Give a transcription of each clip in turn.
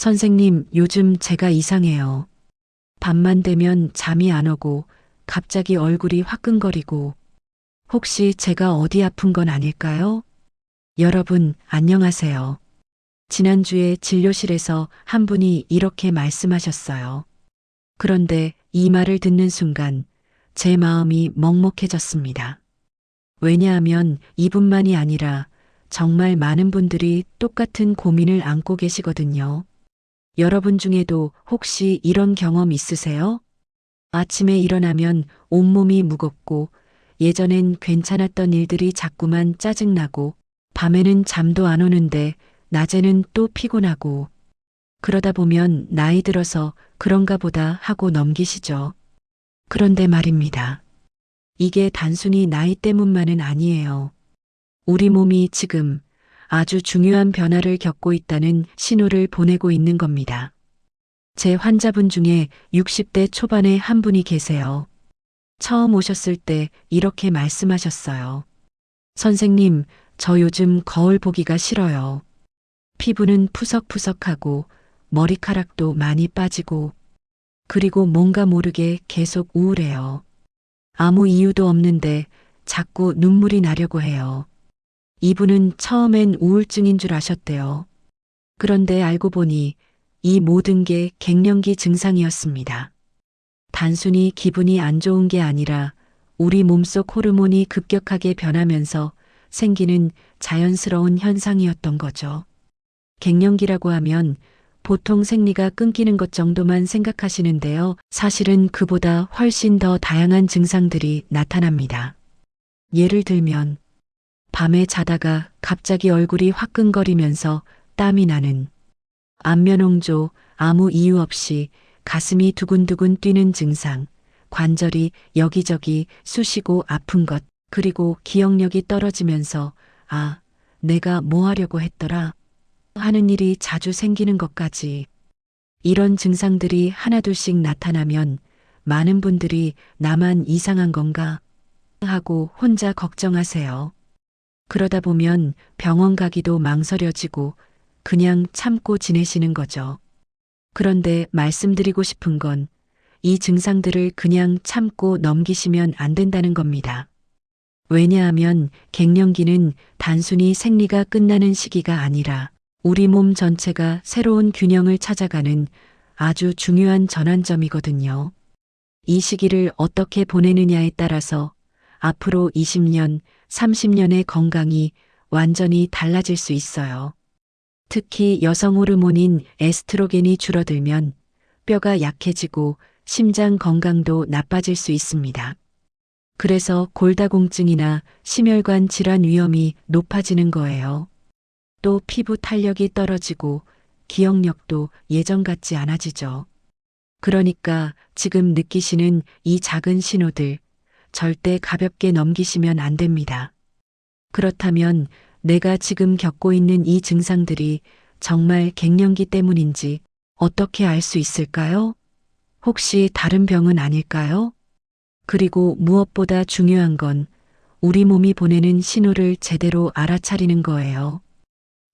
선생님, 요즘 제가 이상해요. 밤만 되면 잠이 안 오고 갑자기 얼굴이 화끈거리고 혹시 제가 어디 아픈 건 아닐까요? 여러분, 안녕하세요. 지난주에 진료실에서 한 분이 이렇게 말씀하셨어요. 그런데 이 말을 듣는 순간 제 마음이 먹먹해졌습니다. 왜냐하면 이분만이 아니라 정말 많은 분들이 똑같은 고민을 안고 계시거든요. 여러분 중에도 혹시 이런 경험 있으세요? 아침에 일어나면 온몸이 무겁고 예전엔 괜찮았던 일들이 자꾸만 짜증나고 밤에는 잠도 안 오는데 낮에는 또 피곤하고 그러다 보면 나이 들어서 그런가 보다 하고 넘기시죠. 그런데 말입니다. 이게 단순히 나이 때문만은 아니에요. 우리 몸이 지금 아주 중요한 변화를 겪고 있다는 신호를 보내고 있는 겁니다. 제 환자분 중에 60대 초반의 한 분이 계세요. 처음 오셨을 때 이렇게 말씀하셨어요. 선생님, 저 요즘 거울 보기가 싫어요. 피부는 푸석푸석하고 머리카락도 많이 빠지고 그리고 뭔가 모르게 계속 우울해요. 아무 이유도 없는데 자꾸 눈물이 나려고 해요. 이분은 처음엔 우울증인 줄 아셨대요. 그런데 알고 보니 이 모든 게 갱년기 증상이었습니다. 단순히 기분이 안 좋은 게 아니라 우리 몸속 호르몬이 급격하게 변하면서 생기는 자연스러운 현상이었던 거죠. 갱년기라고 하면 보통 생리가 끊기는 것 정도만 생각하시는데요. 사실은 그보다 훨씬 더 다양한 증상들이 나타납니다. 예를 들면 밤에 자다가 갑자기 얼굴이 화끈거리면서 땀이 나는, 안면홍조, 아무 이유 없이 가슴이 두근두근 뛰는 증상, 관절이 여기저기 쑤시고 아픈 것, 그리고 기억력이 떨어지면서 아, 내가 뭐 하려고 했더라 하는 일이 자주 생기는 것까지. 이런 증상들이 하나둘씩 나타나면 많은 분들이 나만 이상한 건가 하고 혼자 걱정하세요. 그러다 보면 병원 가기도 망설여지고 그냥 참고 지내시는 거죠. 그런데 말씀드리고 싶은 건 이 증상들을 그냥 참고 넘기시면 안 된다는 겁니다. 왜냐하면 갱년기는 단순히 생리가 끝나는 시기가 아니라 우리 몸 전체가 새로운 균형을 찾아가는 아주 중요한 전환점이거든요. 이 시기를 어떻게 보내느냐에 따라서 앞으로 20년, 30년의 건강이 완전히 달라질 수 있어요. 특히 여성 호르몬인 에스트로겐이 줄어들면 뼈가 약해지고 심장 건강도 나빠질 수 있습니다. 그래서 골다공증이나 심혈관 질환 위험이 높아지는 거예요. 또 피부 탄력이 떨어지고 기억력도 예전 같지 않아지죠. 그러니까 지금 느끼시는 이 작은 신호들 절대 가볍게 넘기시면 안 됩니다. 그렇다면 내가 지금 겪고 있는 이 증상들이 정말 갱년기 때문인지 어떻게 알 수 있을까요? 혹시 다른 병은 아닐까요? 그리고 무엇보다 중요한 건 우리 몸이 보내는 신호를 제대로 알아차리는 거예요.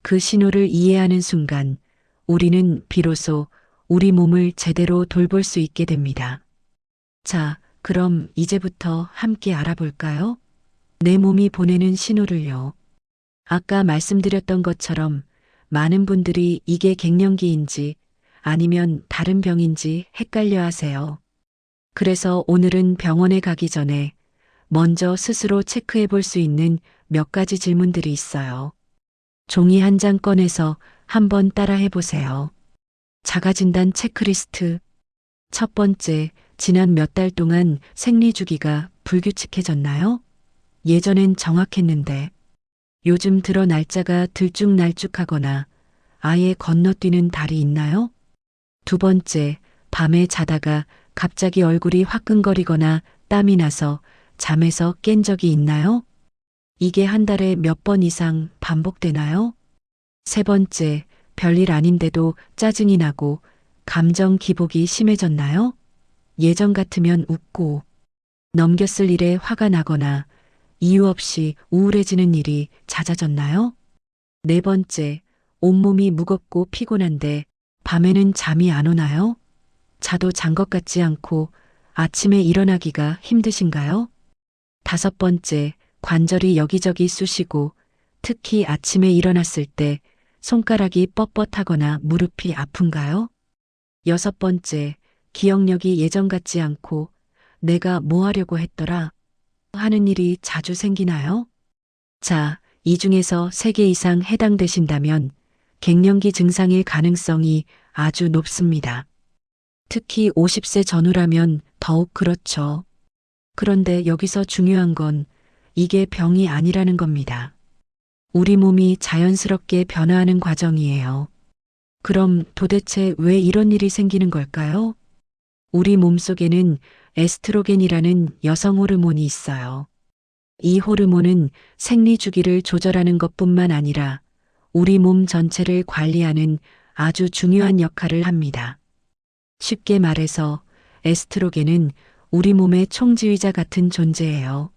그 신호를 이해하는 순간 우리는 비로소 우리 몸을 제대로 돌볼 수 있게 됩니다. 자, 그럼 이제부터 함께 알아볼까요? 내 몸이 보내는 신호를요. 아까 말씀드렸던 것처럼 많은 분들이 이게 갱년기인지 아니면 다른 병인지 헷갈려 하세요. 그래서 오늘은 병원에 가기 전에 먼저 스스로 체크해 볼 수 있는 몇 가지 질문들이 있어요. 종이 한 장 꺼내서 한번 따라 해보세요. 자가진단 체크리스트. 첫 번째, 지난 몇 달 동안 생리 주기가 불규칙해졌나요? 예전엔 정확했는데 요즘 들어 날짜가 들쭉날쭉하거나 아예 건너뛰는 달이 있나요? 두 번째, 밤에 자다가 갑자기 얼굴이 화끈거리거나 땀이 나서 잠에서 깬 적이 있나요? 이게 한 달에 몇 번 이상 반복되나요? 세 번째, 별일 아닌데도 짜증이 나고 감정 기복이 심해졌나요? 예전 같으면 웃고 넘겼을 일에 화가 나거나 이유 없이 우울해지는 일이 잦아졌나요? 네 번째, 온몸이 무겁고 피곤한데 밤에는 잠이 안 오나요? 자도 잔 것 같지 않고 아침에 일어나기가 힘드신가요? 5번째, 관절이 여기저기 쑤시고 특히 아침에 일어났을 때 손가락이 뻣뻣하거나 무릎이 아픈가요? 6번째, 기억력이 예전 같지 않고 내가 뭐 하려고 했더라 하는 일이 자주 생기나요? 자, 이 중에서 3개 이상 해당되신다면 갱년기 증상일 가능성이 아주 높습니다. 특히 50세 전후라면 더욱 그렇죠. 그런데 여기서 중요한 건 이게 병이 아니라는 겁니다. 우리 몸이 자연스럽게 변화하는 과정이에요. 그럼 도대체 왜 이런 일이 생기는 걸까요? 우리 몸속에는 에스트로겐이라는 여성 호르몬이 있어요. 이 호르몬은 생리 주기를 조절하는 것뿐만 아니라 우리 몸 전체를 관리하는 아주 중요한 역할을 합니다. 쉽게 말해서 에스트로겐은 우리 몸의 총지휘자 같은 존재예요.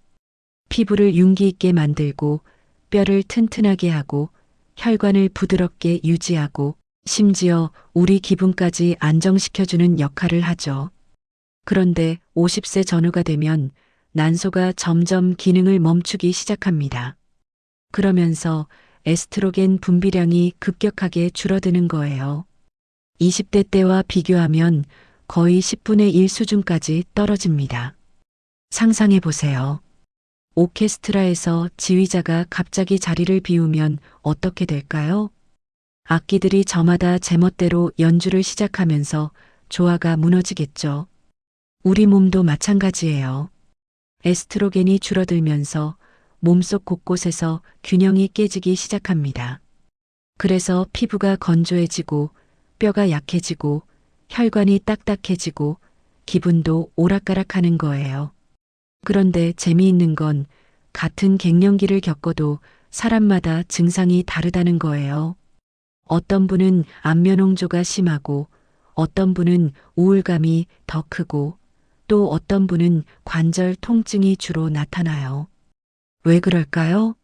피부를 윤기 있게 만들고 뼈를 튼튼하게 하고 혈관을 부드럽게 유지하고 심지어 우리 기분까지 안정시켜주는 역할을 하죠. 그런데 50세 전후가 되면 난소가 점점 기능을 멈추기 시작합니다. 그러면서 에스트로겐 분비량이 급격하게 줄어드는 거예요. 20대 때와 비교하면 거의 10분의 1 수준까지 떨어집니다. 상상해 보세요. 오케스트라에서 지휘자가 갑자기 자리를 비우면 어떻게 될까요? 악기들이 저마다 제멋대로 연주를 시작하면서 조화가 무너지겠죠. 우리 몸도 마찬가지예요. 에스트로겐이 줄어들면서 몸속 곳곳에서 균형이 깨지기 시작합니다. 그래서 피부가 건조해지고 뼈가 약해지고 혈관이 딱딱해지고 기분도 오락가락하는 거예요. 그런데 재미있는 건 같은 갱년기를 겪어도 사람마다 증상이 다르다는 거예요. 어떤 분은 안면 홍조가 심하고 어떤 분은 우울감이 더 크고 또 어떤 분은 관절 통증이 주로 나타나요. 왜 그럴까요?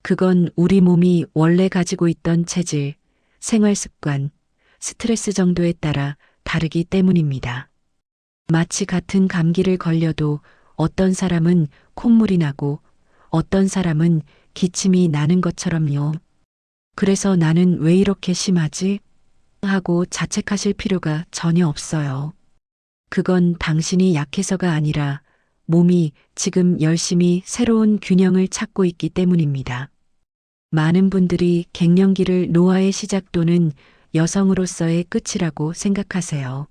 그건 우리 몸이 원래 가지고 있던 체질, 생활 습관, 스트레스 정도에 따라 다르기 때문입니다. 마치 같은 감기를 걸려도 어떤 사람은 콧물이 나고 어떤 사람은 기침이 나는 것처럼요. 그래서 나는 왜 이렇게 심하지? 하고 자책하실 필요가 전혀 없어요. 그건 당신이 약해서가 아니라 몸이 지금 열심히 새로운 균형을 찾고 있기 때문입니다. 많은 분들이 갱년기를 노화의 시작 또는 여성으로서의 끝이라고 생각하세요.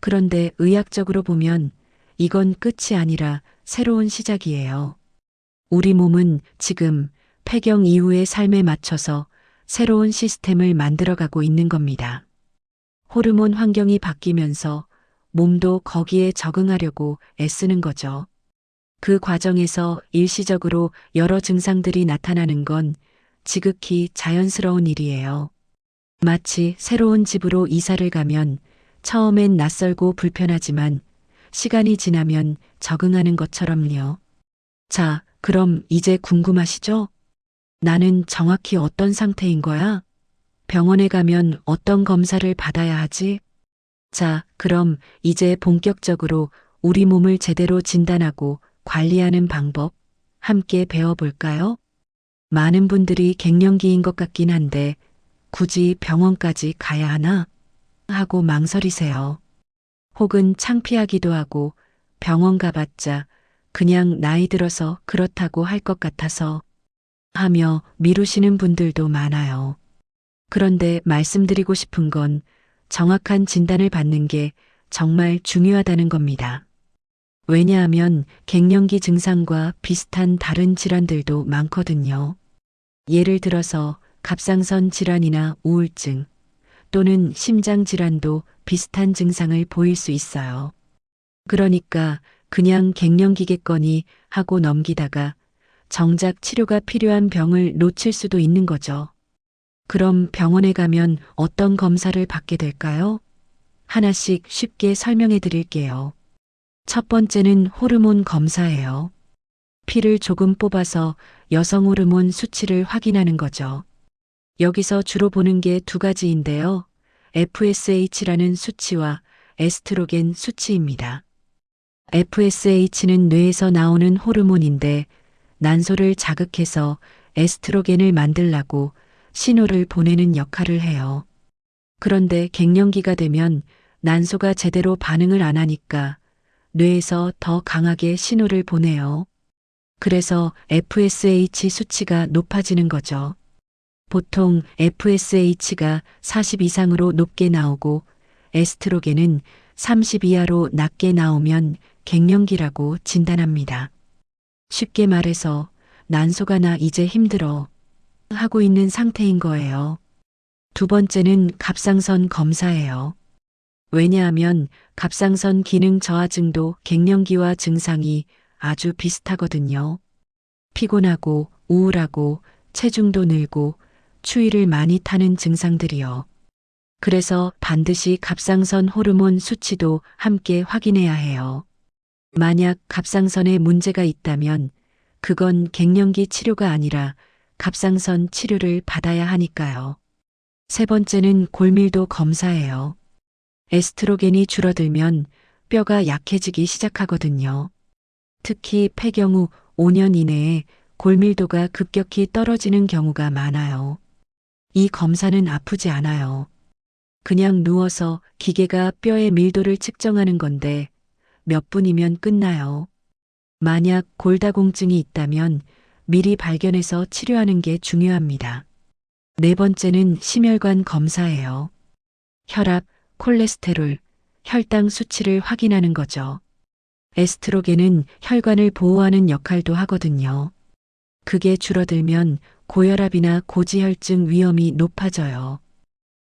그런데 의학적으로 보면 이건 끝이 아니라 새로운 시작이에요. 우리 몸은 지금 폐경 이후의 삶에 맞춰서 새로운 시스템을 만들어가고 있는 겁니다. 호르몬 환경이 바뀌면서 몸도 거기에 적응하려고 애쓰는 거죠. 그 과정에서 일시적으로 여러 증상들이 나타나는 건 지극히 자연스러운 일이에요. 마치 새로운 집으로 이사를 가면 처음엔 낯설고 불편하지만 시간이 지나면 적응하는 것처럼요. 자, 그럼 이제 궁금하시죠? 나는 정확히 어떤 상태인 거야? 병원에 가면 어떤 검사를 받아야 하지? 자, 그럼 이제 본격적으로 우리 몸을 제대로 진단하고 관리하는 방법 함께 배워볼까요? 많은 분들이 갱년기인 것 같긴 한데 굳이 병원까지 가야 하나? 하고 망설이세요. 혹은 창피하기도 하고 병원 가봤자 그냥 나이 들어서 그렇다고 할 것 같아서 하며 미루시는 분들도 많아요. 그런데 말씀드리고 싶은 건 정확한 진단을 받는 게 정말 중요하다는 겁니다. 왜냐하면 갱년기 증상과 비슷한 다른 질환들도 많거든요. 예를 들어서 갑상선 질환이나 우울증 또는 심장 질환도 비슷한 증상을 보일 수 있어요. 그러니까 그냥 갱년기겠거니 하고 넘기다가 정작 치료가 필요한 병을 놓칠 수도 있는 거죠. 그럼 병원에 가면 어떤 검사를 받게 될까요? 하나씩 쉽게 설명해 드릴게요. 첫 번째는 호르몬 검사예요. 피를 조금 뽑아서 여성 호르몬 수치를 확인하는 거죠. 여기서 주로 보는 게 2가지인데요. FSH라는 수치와 에스트로겐 수치입니다. FSH는 뇌에서 나오는 호르몬인데 난소를 자극해서 에스트로겐을 만들라고 신호를 보내는 역할을 해요. 그런데 갱년기가 되면 난소가 제대로 반응을 안 하니까 뇌에서 더 강하게 신호를 보내요. 그래서 FSH 수치가 높아지는 거죠. 보통 FSH가 40 이상으로 높게 나오고 에스트로겐은 30 이하로 낮게 나오면 갱년기라고 진단합니다. 쉽게 말해서 난소가 나 이제 힘들어 하고 있는 상태인 거예요. 두 번째는 갑상선 검사예요. 왜냐하면 갑상선 기능 저하증도 갱년기와 증상이 아주 비슷하거든요. 피곤하고 우울하고 체중도 늘고 추위를 많이 타는 증상들이요. 그래서 반드시 갑상선 호르몬 수치도 함께 확인해야 해요. 만약 갑상선에 문제가 있다면 그건 갱년기 치료가 아니라 갑상선 치료를 받아야 하니까요. 세 번째는 골밀도 검사예요. 에스트로겐이 줄어들면 뼈가 약해지기 시작하거든요. 특히 폐경 후 5년 이내에 골밀도가 급격히 떨어지는 경우가 많아요. 이 검사는 아프지 않아요. 그냥 누워서 기계가 뼈의 밀도를 측정하는 건데 몇 분이면 끝나요. 만약 골다공증이 있다면 미리 발견해서 치료하는 게 중요합니다. 네 번째는 심혈관 검사예요. 혈압, 콜레스테롤, 혈당 수치를 확인하는 거죠. 에스트로겐은 혈관을 보호하는 역할도 하거든요. 그게 줄어들면 고혈압이나 고지혈증 위험이 높아져요.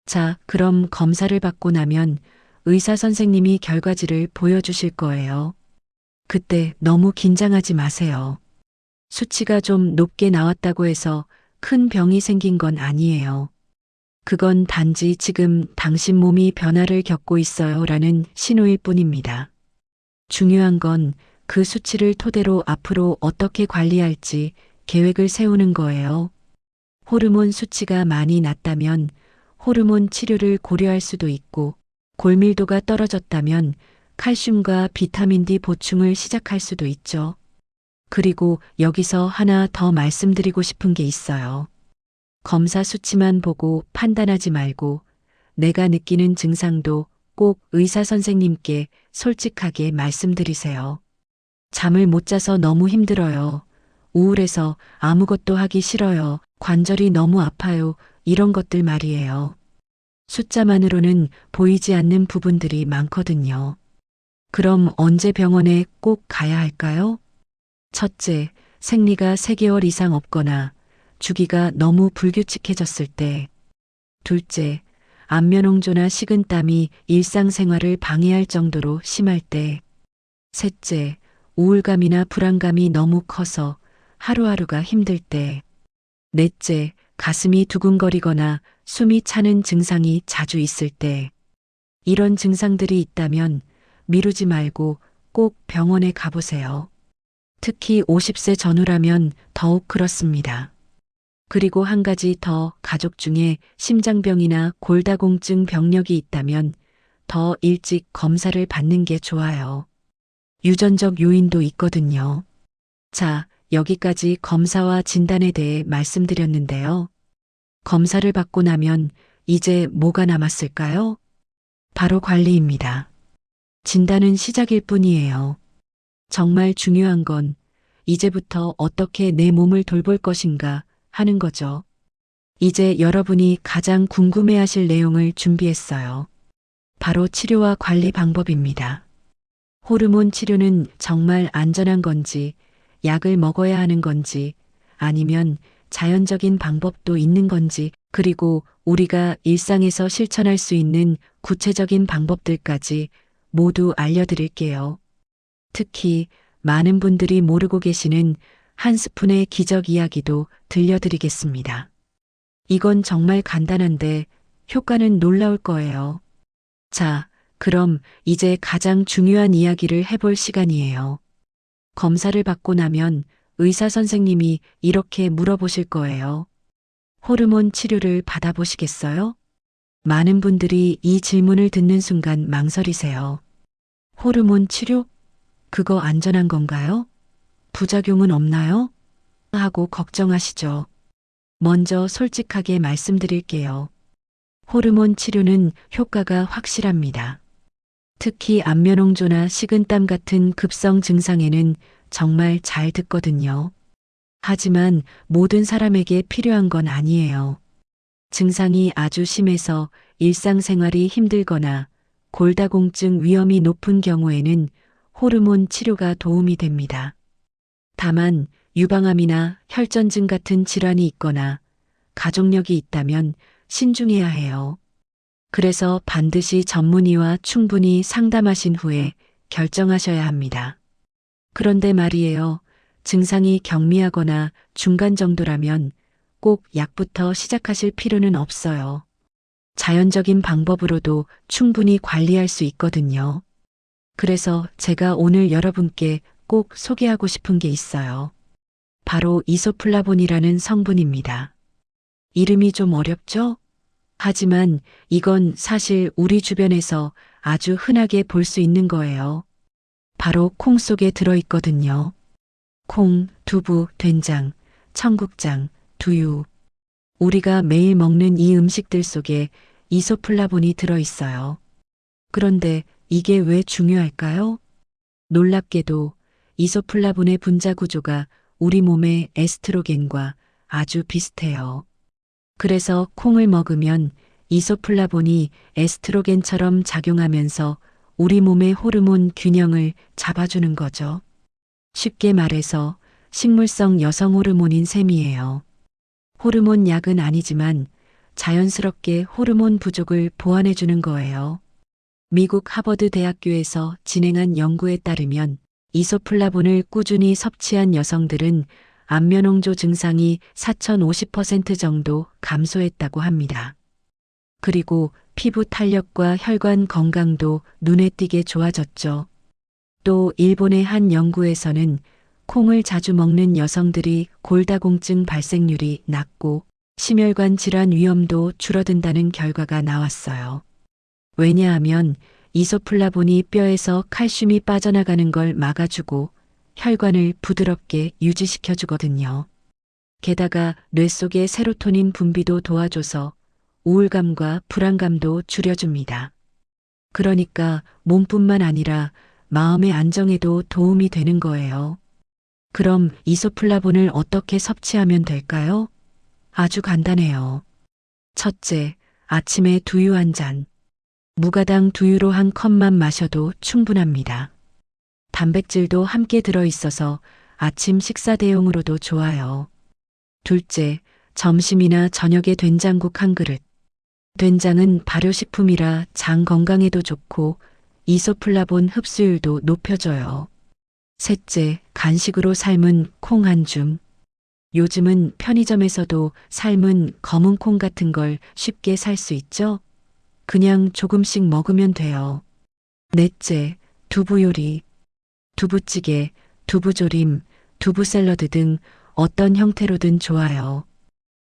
자, 그럼 검사를 받고 나면 의사 선생님이 결과지를 보여주실 거예요. 그때 너무 긴장하지 마세요. 수치가 좀 높게 나왔다고 해서 큰 병이 생긴 건 아니에요. 그건 단지 지금 당신 몸이 변화를 겪고 있어요 라는 신호일 뿐입니다. 중요한 건 그 수치를 토대로 앞으로 어떻게 관리할지 계획을 세우는 거예요. 호르몬 수치가 많이 낮다면 호르몬 치료를 고려할 수도 있고 골밀도가 떨어졌다면 칼슘과 비타민 D 보충을 시작할 수도 있죠. 그리고 여기서 하나 더 말씀드리고 싶은 게 있어요. 검사 수치만 보고 판단하지 말고 내가 느끼는 증상도 꼭 의사 선생님께 솔직하게 말씀드리세요. 잠을 못 자서 너무 힘들어요. 우울해서 아무것도 하기 싫어요. 관절이 너무 아파요. 이런 것들 말이에요. 숫자만으로는 보이지 않는 부분들이 많거든요. 그럼 언제 병원에 꼭 가야 할까요? 첫째, 생리가 3개월 이상 없거나 주기가 너무 불규칙해졌을 때. 둘째, 안면홍조나 식은땀이 일상생활을 방해할 정도로 심할 때. 셋째, 우울감이나 불안감이 너무 커서 하루하루가 힘들 때. 넷째, 가슴이 두근거리거나 숨이 차는 증상이 자주 있을 때. 이런 증상들이 있다면 미루지 말고 꼭 병원에 가보세요. 특히 50세 전후라면 더욱 그렇습니다. 그리고 한 가지 더, 가족 중에 심장병이나 골다공증 병력이 있다면 더 일찍 검사를 받는 게 좋아요. 유전적 요인도 있거든요. 자, 여기까지 검사와 진단에 대해 말씀드렸는데요. 검사를 받고 나면 이제 뭐가 남았을까요? 바로 관리입니다. 진단은 시작일 뿐이에요. 정말 중요한 건 이제부터 어떻게 내 몸을 돌볼 것인가 하는 거죠. 이제 여러분이 가장 궁금해하실 내용을 준비했어요. 바로 치료와 관리 방법입니다. 호르몬 치료는 정말 안전한 건지, 약을 먹어야 하는 건지, 아니면 자연적인 방법도 있는 건지, 그리고 우리가 일상에서 실천할 수 있는 구체적인 방법들까지 모두 알려드릴게요. 특히 많은 분들이 모르고 계시는 한 스푼의 기적 이야기도 들려드리겠습니다. 이건 정말 간단한데 효과는 놀라울 거예요. 자, 그럼 이제 가장 중요한 이야기를 해볼 시간이에요. 검사를 받고 나면 의사 선생님이 이렇게 물어보실 거예요. 호르몬 치료를 받아보시겠어요? 많은 분들이 이 질문을 듣는 순간 망설이세요. 호르몬 치료? 그거 안전한 건가요? 부작용은 없나요? 하고 걱정하시죠. 먼저 솔직하게 말씀드릴게요. 호르몬 치료는 효과가 확실합니다. 특히 안면홍조나 식은땀 같은 급성 증상에는 정말 잘 듣거든요. 하지만 모든 사람에게 필요한 건 아니에요. 증상이 아주 심해서 일상생활이 힘들거나 골다공증 위험이 높은 경우에는 호르몬 치료가 도움이 됩니다. 다만 유방암이나 혈전증 같은 질환이 있거나 가족력이 있다면 신중해야 해요. 그래서 반드시 전문의와 충분히 상담하신 후에 결정하셔야 합니다. 그런데 말이에요. 증상이 경미하거나 중간 정도라면 꼭 약부터 시작하실 필요는 없어요. 자연적인 방법으로도 충분히 관리할 수 있거든요. 그래서 제가 오늘 여러분께 꼭 소개하고 싶은 게 있어요. 바로 이소플라본이라는 성분입니다. 이름이 좀 어렵죠? 하지만 이건 사실 우리 주변에서 아주 흔하게 볼 수 있는 거예요. 바로 콩 속에 들어있거든요. 콩, 두부, 된장, 청국장, 두유. 우리가 매일 먹는 이 음식들 속에 이소플라본이 들어있어요. 그런데 이게 왜 중요할까요? 놀랍게도 이소플라본의 분자 구조가 우리 몸의 에스트로겐과 아주 비슷해요. 그래서 콩을 먹으면 이소플라본이 에스트로겐처럼 작용하면서 우리 몸의 호르몬 균형을 잡아주는 거죠. 쉽게 말해서 식물성 여성 호르몬인 셈이에요. 호르몬 약은 아니지만 자연스럽게 호르몬 부족을 보완해주는 거예요. 미국 하버드 대학교에서 진행한 연구에 따르면 이소플라본을 꾸준히 섭취한 여성들은 안면홍조 증상이 4050% 정도 감소했다고 합니다. 그리고 피부 탄력과 혈관 건강도 눈에 띄게 좋아졌죠. 또 일본의 한 연구에서는 콩을 자주 먹는 여성들이 골다공증 발생률이 낮고 심혈관 질환 위험도 줄어든다는 결과가 나왔어요. 왜냐하면 이소플라본이 뼈에서 칼슘이 빠져나가는 걸 막아주고 혈관을 부드럽게 유지시켜주거든요. 게다가 뇌 속의 세로토닌 분비도 도와줘서 우울감과 불안감도 줄여줍니다. 그러니까 몸뿐만 아니라 마음의 안정에도 도움이 되는 거예요. 그럼 이소플라본을 어떻게 섭취하면 될까요? 아주 간단해요. 첫째, 아침에 두유 한 잔. 무가당 두유로 한 컵만 마셔도 충분합니다. 단백질도 함께 들어있어서 아침 식사 대용으로도 좋아요. 둘째, 점심이나 저녁에 된장국 한 그릇. 된장은 발효식품이라 장 건강에도 좋고 이소플라본 흡수율도 높여줘요. 셋째, 간식으로 삶은 콩 한 줌. 요즘은 편의점에서도 삶은 검은 콩 같은 걸 쉽게 살 수 있죠? 그냥 조금씩 먹으면 돼요. 넷째, 두부 요리. 두부찌개, 두부조림, 두부샐러드 등 어떤 형태로든 좋아요.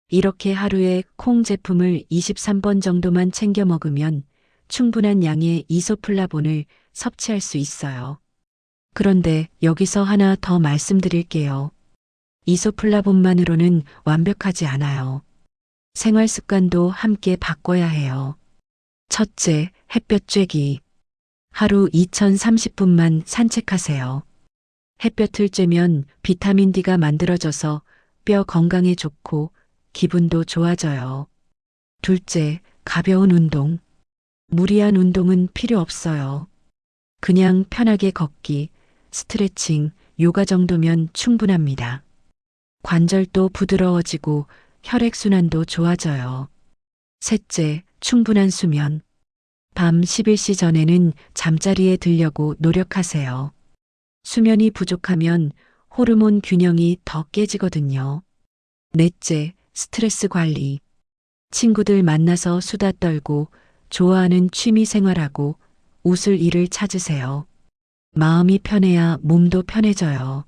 이렇게 하루에 콩 제품을 23번 정도만 챙겨 먹으면 충분한 양의 이소플라본을 섭취할 수 있어요. 그런데 여기서 하나 더 말씀드릴게요. 이소플라본만으로는 완벽하지 않아요. 생활 습관도 함께 바꿔야 해요. 첫째, 햇볕 쬐기. 하루 2030분만 산책하세요. 햇볕을 쬐면 비타민 D가 만들어져서 뼈 건강에 좋고 기분도 좋아져요. 둘째, 가벼운 운동. 무리한 운동은 필요 없어요. 그냥 편하게 걷기, 스트레칭, 요가 정도면 충분합니다. 관절도 부드러워지고 혈액순환도 좋아져요. 셋째, 충분한 수면. 밤 11시 전에는 잠자리에 들려고 노력하세요. 수면이 부족하면 호르몬 균형이 더 깨지거든요. 넷째, 스트레스 관리. 친구들 만나서 수다 떨고 좋아하는 취미 생활하고 웃을 일을 찾으세요. 마음이 편해야 몸도 편해져요.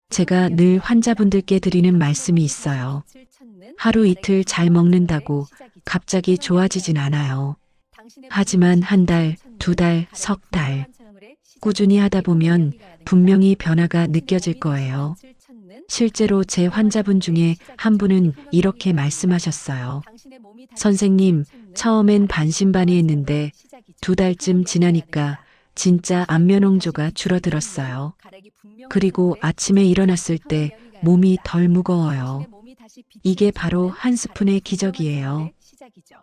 제가 늘 환자분들께 드리는 말씀이 있어요. 하루 이틀 잘 먹는다고 갑자기 좋아지진 않아요. 하지만 한 달, 두 달, 석 달 꾸준히 하다 보면 분명히 변화가 느껴질 거예요. 실제로 제 환자분 중에 한 분은 이렇게 말씀하셨어요. 선생님, 처음엔 반신반의했는데 두 달쯤 지나니까 진짜 안면홍조가 줄어들었어요. 그리고 아침에 일어났을 때 몸이 덜 무거워요. 이게 바로 한 스푼의 기적이에요.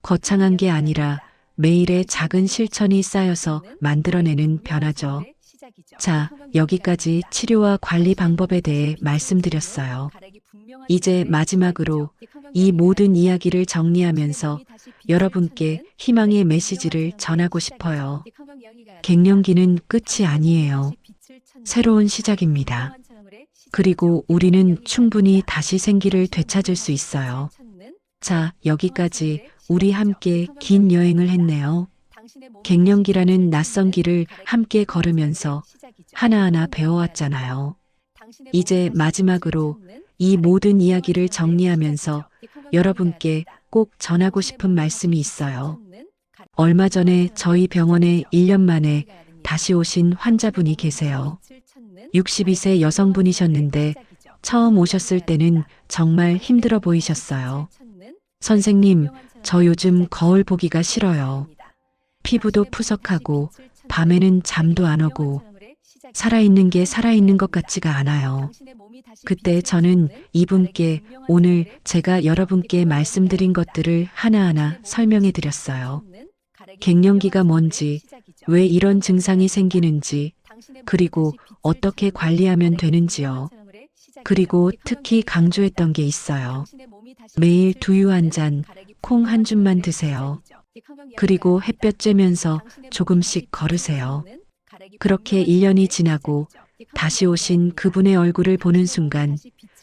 거창한 게 아니라 매일의 작은 실천이 쌓여서 만들어내는 변화죠. 자, 여기까지 치료와 관리 방법에 대해 말씀드렸어요. 이제 마지막으로 이 모든 이야기를 정리하면서 여러분께 희망의 메시지를 전하고 싶어요. 갱년기는 끝이 아니에요. 새로운 시작입니다. 그리고 우리는 충분히 다시 생기를 되찾을 수 있어요. 자, 여기까지 우리 함께 긴 여행을 했네요. 갱년기라는 낯선 길을 함께 걸으면서 하나하나 배워왔잖아요. 이제 마지막으로 이 모든 이야기를 정리하면서 여러분께 꼭 전하고 싶은 말씀이 있어요. 얼마 전에 저희 병원에 1년 만에 다시 오신 환자분이 계세요. 62세 여성분이셨는데 처음 오셨을 때는 정말 힘들어 보이셨어요. 선생님, 저 요즘 거울 보기가 싫어요. 피부도 푸석하고 밤에는 잠도 안 오고 살아있는 게 살아있는 것 같지가 않아요. 그때 저는 이분께 오늘 제가 여러분께 말씀드린 것들을 하나하나 설명해 드렸어요. 갱년기가 뭔지, 왜 이런 증상이 생기는지, 그리고 어떻게 관리하면 되는지요. 그리고 특히 강조했던 게 있어요. 매일 두유 한 잔, 콩 한 줌만 드세요. 그리고 햇볕 쬐면서 조금씩 걸으세요. 그렇게 1년이 지나고 다시 오신 그분의 얼굴을 보는 순간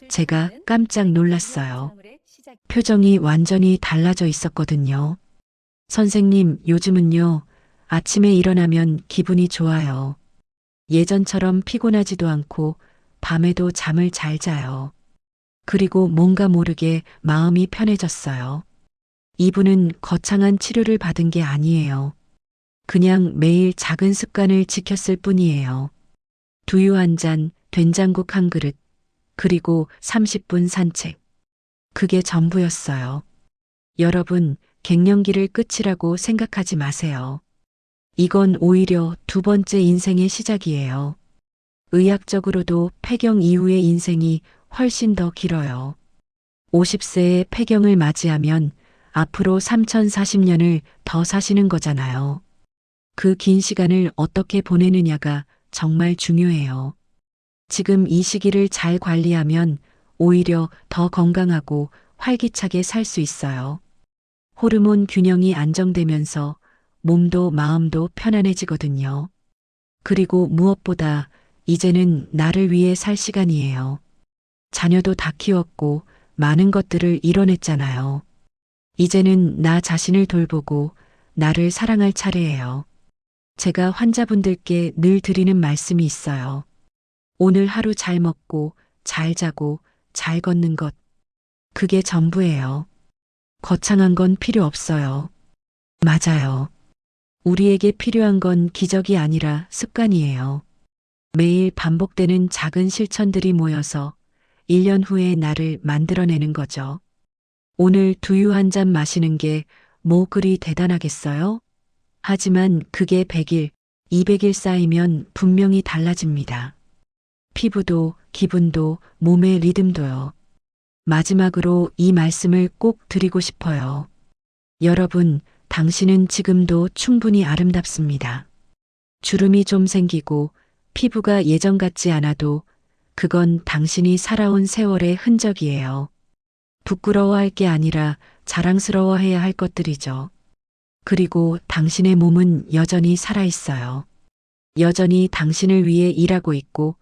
제가 깜짝 놀랐어요. 표정이 완전히 달라져 있었거든요. 선생님, 요즘은요, 아침에 일어나면 기분이 좋아요. 예전처럼 피곤하지도 않고 밤에도 잠을 잘 자요. 그리고 뭔가 모르게 마음이 편해졌어요. 이분은 거창한 치료를 받은 게 아니에요. 그냥 매일 작은 습관을 지켰을 뿐이에요. 두유 한 잔, 된장국 한 그릇, 그리고 30분 산책. 그게 전부였어요. 여러분, 갱년기를 끝이라고 생각하지 마세요. 이건 오히려 두 번째 인생의 시작이에요. 의학적으로도 폐경 이후의 인생이 훨씬 더 길어요. 50세의 폐경을 맞이하면 앞으로 3040년을 더 사시는 거잖아요. 그 긴 시간을 어떻게 보내느냐가 정말 중요해요. 지금 이 시기를 잘 관리하면 오히려 더 건강하고 활기차게 살 수 있어요. 호르몬 균형이 안정되면서 몸도 마음도 편안해지거든요. 그리고 무엇보다 이제는 나를 위해 살 시간이에요. 자녀도 다 키웠고 많은 것들을 이뤄냈잖아요. 이제는 나 자신을 돌보고 나를 사랑할 차례예요. 제가 환자분들께 늘 드리는 말씀이 있어요. 오늘 하루 잘 먹고 잘 자고 잘 걷는 것. 그게 전부예요. 거창한 건 필요 없어요. 맞아요. 우리에게 필요한 건 기적이 아니라 습관이에요. 매일 반복되는 작은 실천들이 모여서 1년 후의 나를 만들어내는 거죠. 오늘 두유 한 잔 마시는 게 뭐 그리 대단하겠어요? 하지만 그게 100일, 200일 쌓이면 분명히 달라집니다. 피부도, 기분도, 몸의 리듬도요. 마지막으로 이 말씀을 꼭 드리고 싶어요. 여러분, 당신은 지금도 충분히 아름답습니다. 주름이 좀 생기고 피부가 예전 같지 않아도 그건 당신이 살아온 세월의 흔적이에요. 부끄러워할 게 아니라 자랑스러워해야 할 것들이죠. 그리고 당신의 몸은 여전히 살아있어요. 여전히 당신을 위해 일하고 있고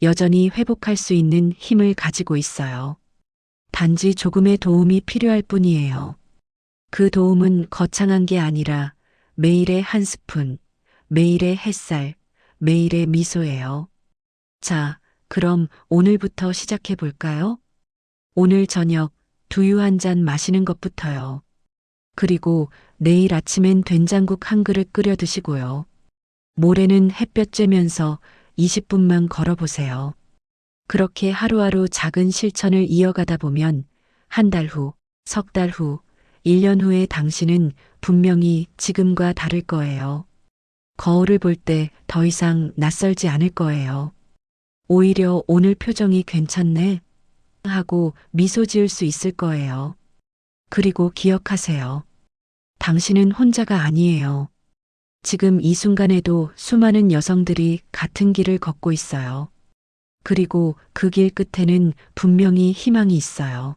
여전히 회복할 수 있는 힘을 가지고 있어요. 단지 조금의 도움이 필요할 뿐이에요. 그 도움은 거창한 게 아니라 매일의 한 스푼, 매일의 햇살, 매일의 미소예요. 자, 그럼 오늘부터 시작해 볼까요? 오늘 저녁 두유 한 잔 마시는 것부터요. 그리고 내일 아침엔 된장국 한 그릇 끓여 드시고요. 모레는 햇볕 쬐면서 20분만 걸어보세요. 그렇게 하루하루 작은 실천을 이어가다 보면 한 달 후, 석 달 후, 1년 후에 당신은 분명히 지금과 다를 거예요. 거울을 볼 때 더 이상 낯설지 않을 거예요. 오히려 오늘 표정이 괜찮네 하고 미소 지을 수 있을 거예요. 그리고 기억하세요. 당신은 혼자가 아니에요. 지금 이 순간에도 수많은 여성들이 같은 길을 걷고 있어요. 그리고 그 길 끝에는 분명히 희망이 있어요.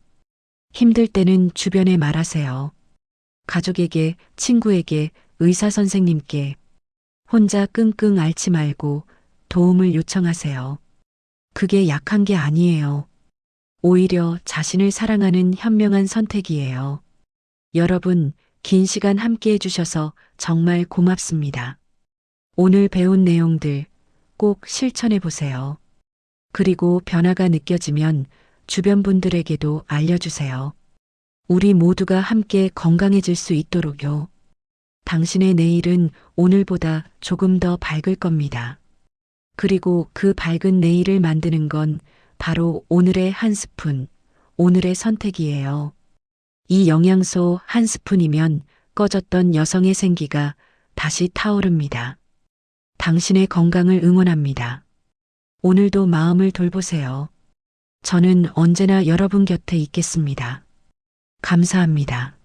힘들 때는 주변에 말하세요. 가족에게, 친구에게, 의사 선생님께. 혼자 끙끙 앓지 말고 도움을 요청하세요. 그게 약한 게 아니에요. 오히려 자신을 사랑하는 현명한 선택이에요. 여러분, 긴 시간 함께 해주셔서 정말 고맙습니다. 오늘 배운 내용들 꼭 실천해 보세요. 그리고 변화가 느껴지면 주변 분들에게도 알려주세요. 우리 모두가 함께 건강해질 수 있도록요. 당신의 내일은 오늘보다 조금 더 밝을 겁니다. 그리고 그 밝은 내일을 만드는 건 바로 오늘의 한 스푼, 오늘의 선택이에요. 이 영양소 한 스푼이면 꺼졌던 여성의 생기가 다시 타오릅니다. 당신의 건강을 응원합니다. 오늘도 마음을 돌보세요. 저는 언제나 여러분 곁에 있겠습니다. 감사합니다.